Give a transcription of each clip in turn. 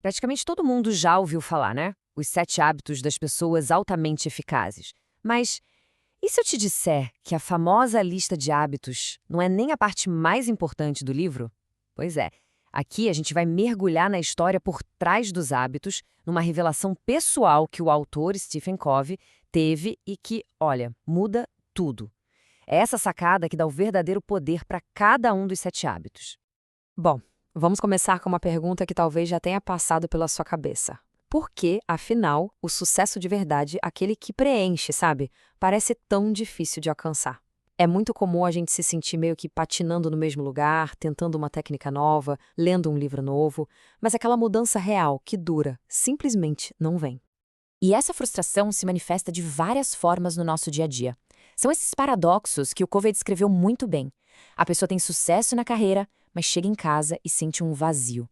Praticamente todo mundo já ouviu falar, né? Os 7 hábitos das pessoas altamente eficazes. Mas e se eu te disser que a famosa lista de hábitos não é nem a parte mais importante do livro? Pois é. Aqui a gente vai mergulhar na história por trás dos hábitos, numa revelação pessoal que o autor Stephen Covey teve e que, olha, muda tudo. É essa sacada que dá o verdadeiro poder para cada um dos 7 hábitos. Bom, vamos começar com uma pergunta que talvez já tenha passado pela sua cabeça. Por que, afinal, o sucesso de verdade, aquele que preenche, sabe, parece tão difícil de alcançar? É muito comum a gente se sentir meio que patinando no mesmo lugar, tentando uma técnica nova, lendo um livro novo, mas aquela mudança real, que dura, simplesmente não vem. E essa frustração se manifesta de várias formas no nosso dia a dia. São esses paradoxos que o Covey descreveu muito bem. A pessoa tem sucesso na carreira, mas chega em casa e sente um vazio.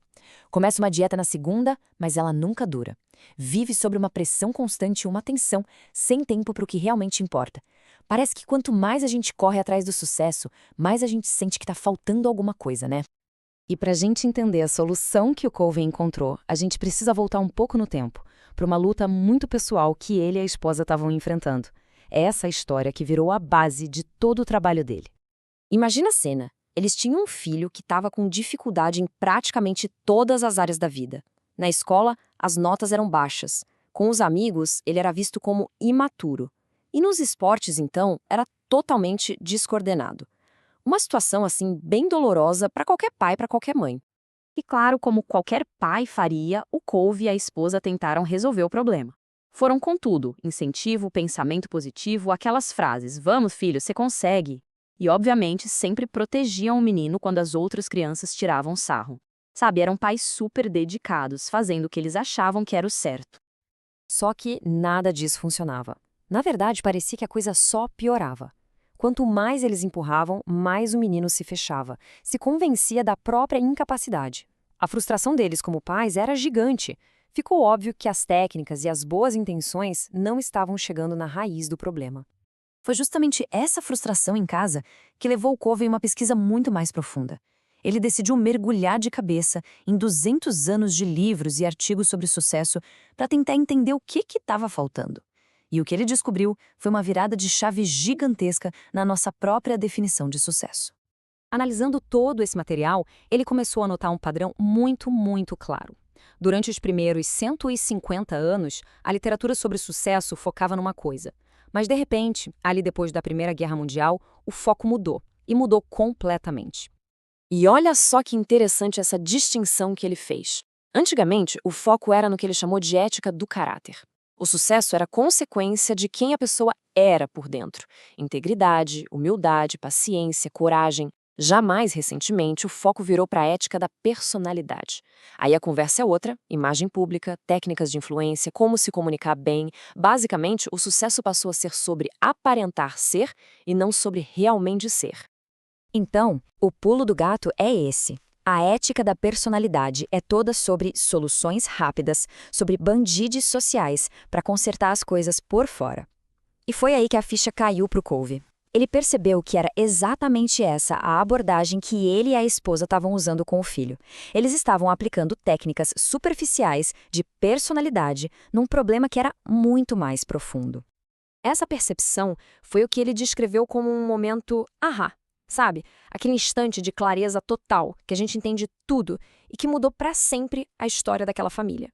Começa uma dieta na segunda, mas ela nunca dura. Vive sob uma pressão constante e uma tensão, sem tempo para o que realmente importa. Parece que quanto mais a gente corre atrás do sucesso, mais a gente sente que está faltando alguma coisa, né? E para a gente entender a solução que o Covey encontrou, a gente precisa voltar um pouco no tempo, para uma luta muito pessoal que ele e a esposa estavam enfrentando. É essa história que virou a base de todo o trabalho dele. Imagina a cena. Eles tinham um filho que estava com dificuldade em praticamente todas as áreas da vida. Na escola, as notas eram baixas. Com os amigos, ele era visto como imaturo. E nos esportes, então, era totalmente descoordenado. Uma situação, assim, bem dolorosa para qualquer pai e para qualquer mãe. E claro, como qualquer pai faria, o Covey e a esposa tentaram resolver o problema. Foram com tudo, incentivo, pensamento positivo, aquelas frases, vamos filho, você consegue. E obviamente sempre protegiam o menino quando as outras crianças tiravam sarro. Sabe, eram pais super dedicados, fazendo o que eles achavam que era o certo. Só que nada disso funcionava. Na verdade, parecia que a coisa só piorava. Quanto mais eles empurravam, mais o menino se fechava, se convencia da própria incapacidade. A frustração deles como pais era gigante. Ficou óbvio que as técnicas e as boas intenções não estavam chegando na raiz do problema. Foi justamente essa frustração em casa que levou o Covey a uma pesquisa muito mais profunda. Ele decidiu mergulhar de cabeça em 200 anos de livros e artigos sobre sucesso para tentar entender o que estava faltando. E o que ele descobriu foi uma virada de chave gigantesca na nossa própria definição de sucesso. Analisando todo esse material, ele começou a notar um padrão muito claro. Durante os primeiros 150 anos, a literatura sobre sucesso focava numa coisa. Mas, de repente, ali depois da Primeira Guerra Mundial, o foco mudou. E mudou completamente. E olha só que interessante essa distinção que ele fez. Antigamente, o foco era no que ele chamou de ética do caráter. O sucesso era consequência de quem a pessoa era por dentro. Integridade, humildade, paciência, coragem. Já mais recentemente, o foco virou para a ética da personalidade. Aí a conversa é outra, imagem pública, técnicas de influência, como se comunicar bem. Basicamente, o sucesso passou a ser sobre aparentar ser e não sobre realmente ser. Então, o pulo do gato é esse. A ética da personalidade é toda sobre soluções rápidas, sobre bandidos sociais para consertar as coisas por fora. E foi aí que a ficha caiu para o Covey. Ele percebeu que era exatamente essa a abordagem que ele e a esposa estavam usando com o filho. Eles estavam aplicando técnicas superficiais de personalidade num problema que era muito mais profundo. Essa percepção foi o que ele descreveu como um momento ahá, sabe? Aquele instante de clareza total, que a gente entende tudo e que mudou para sempre a história daquela família.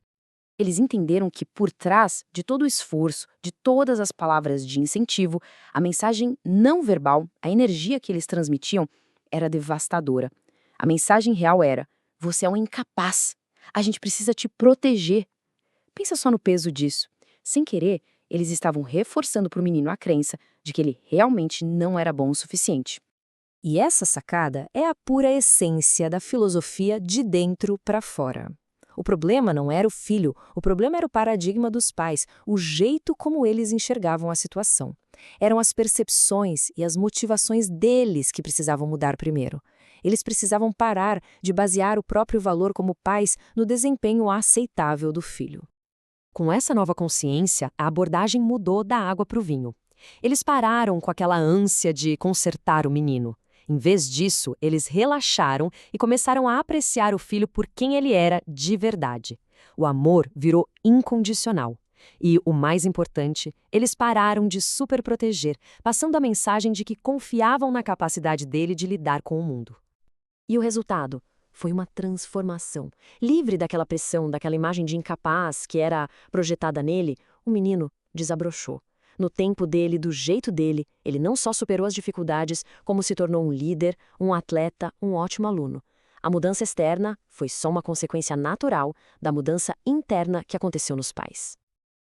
Eles entenderam que por trás de todo o esforço, de todas as palavras de incentivo, a mensagem não verbal, a energia que eles transmitiam, era devastadora. A mensagem real era: você é um incapaz. A gente precisa te proteger. Pensa só no peso disso. Sem querer, eles estavam reforçando para o menino a crença de que ele realmente não era bom o suficiente. E essa sacada é a pura essência da filosofia de dentro para fora. O problema não era o filho, o problema era o paradigma dos pais, o jeito como eles enxergavam a situação. Eram as percepções e as motivações deles que precisavam mudar primeiro. Eles precisavam parar de basear o próprio valor como pais no desempenho aceitável do filho. Com essa nova consciência, a abordagem mudou da água para o vinho. Eles pararam com aquela ânsia de consertar o menino. Em vez disso, eles relaxaram e começaram a apreciar o filho por quem ele era de verdade. O amor virou incondicional. E, o mais importante, eles pararam de superproteger, passando a mensagem de que confiavam na capacidade dele de lidar com o mundo. E o resultado? Foi uma transformação. Livre daquela pressão, daquela imagem de incapaz que era projetada nele, o menino desabrochou. No tempo dele, do jeito dele, ele não só superou as dificuldades, como se tornou um líder, um atleta, um ótimo aluno. A mudança externa foi só uma consequência natural da mudança interna que aconteceu nos pais.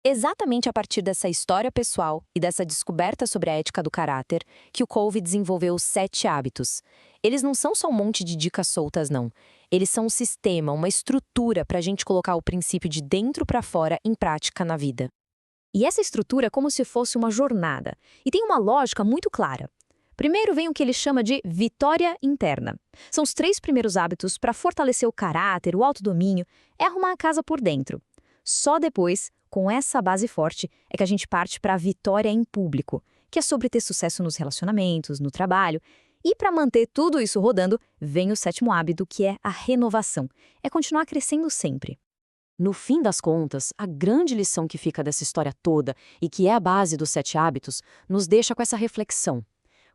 Exatamente a partir dessa história pessoal e dessa descoberta sobre a ética do caráter que o Covey desenvolveu os 7 hábitos. Eles não são só um monte de dicas soltas, não. Eles são um sistema, uma estrutura para a gente colocar o princípio de dentro para fora em prática na vida. E essa estrutura é como se fosse uma jornada. E tem uma lógica muito clara. Primeiro vem o que ele chama de vitória interna. São os 3 primeiros hábitos para fortalecer o caráter, o autodomínio, é arrumar a casa por dentro. Só depois, com essa base forte, é que a gente parte para a vitória em público, que é sobre ter sucesso nos relacionamentos, no trabalho. E para manter tudo isso rodando, vem o 7º hábito, que é a renovação. É continuar crescendo sempre. No fim das contas, a grande lição que fica dessa história toda, e que é a base dos 7 hábitos, nos deixa com essa reflexão.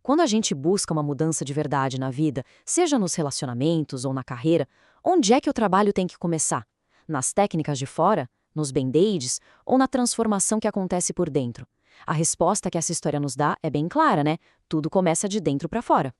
Quando a gente busca uma mudança de verdade na vida, seja nos relacionamentos ou na carreira, onde é que o trabalho tem que começar? Nas técnicas de fora? Nos band-aids? Ou na transformação que acontece por dentro? A resposta que essa história nos dá é bem clara, né? Tudo começa de dentro para fora.